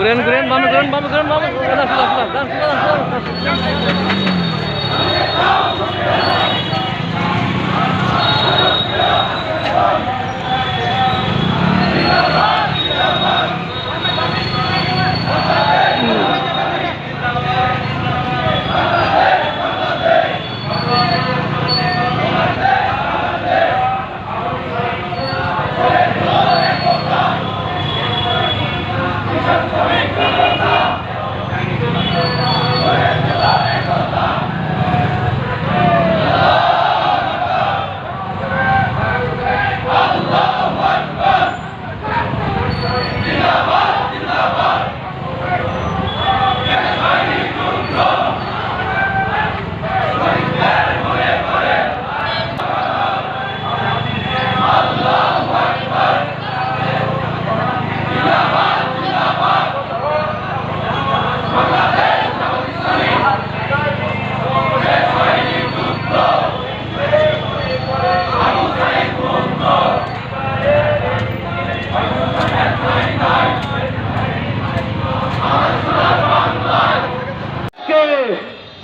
ঘুরেন ঘুরেন বামে ঘুরেন বামে ঘুরেন বামে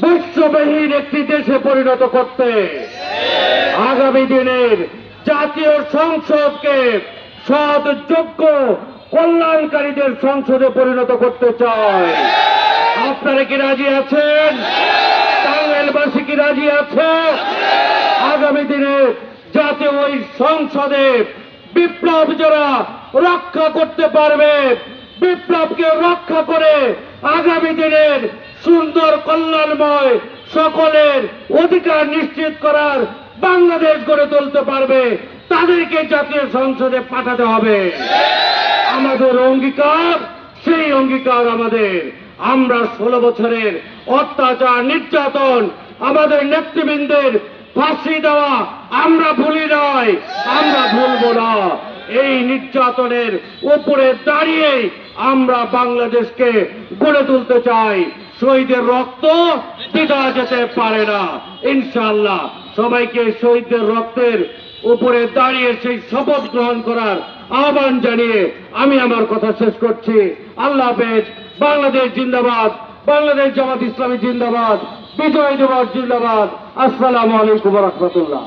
বিশ্ববিহীন একটি দেশে পরিণত করতে আগামী দিনের জাতীয় সংসদকে সৎ যোগ্য কল্যাণকারীদের সংসদে পরিণত করতে চায়। আপনারা কি রাজি আছেন? টাঙ্গাইলবাসী কি রাজি আছে? আগামী দিনে জাতীয় ওই সংসদে বিপ্লব যারা রক্ষা করতে পারবে, বিপ্লবকে রক্ষা করে আগামী দিনের সুন্দর কল্যাণময় সকলের অধিকার নিশ্চিত করার বাংলাদেশ গড়ে তুলতে পারবে, তাদেরকে জাতীয় সংসদে পাঠাতে হবে। আমাদের অঙ্গীকার, সেই অঙ্গীকার আমাদের। আমরা 16 বছরের অত্যাচার নির্যাতন, আমাদের নেতৃবৃন্দের ফাঁসি দেওয়া আমরা ভুলি নাই, আমরা ভুলবো না। এই নির্যাতনের উপরে দাঁড়িয়ে আমরা বাংলাদেশকে গড়ে তুলতে চাই। শহীদের রক্ত বৃথা যেতে পারে না। ইনশাআল্লাহ সবাইকে শহীদদের রক্তের উপরে দাঁড়িয়ে সেই শপথ গ্রহণ করার আহ্বান জানিয়ে আমি আমার কথা শেষ করছি। আল্লাহ হাফেজ। বাংলাদেশ জিন্দাবাদ, বাংলাদেশ জামাত ইসলামী জিন্দাবাদ, বিজয় দিবস জিন্দাবাদ। আসসালামু আলাইকুম ওয়া রাহমাতুল্লাহ।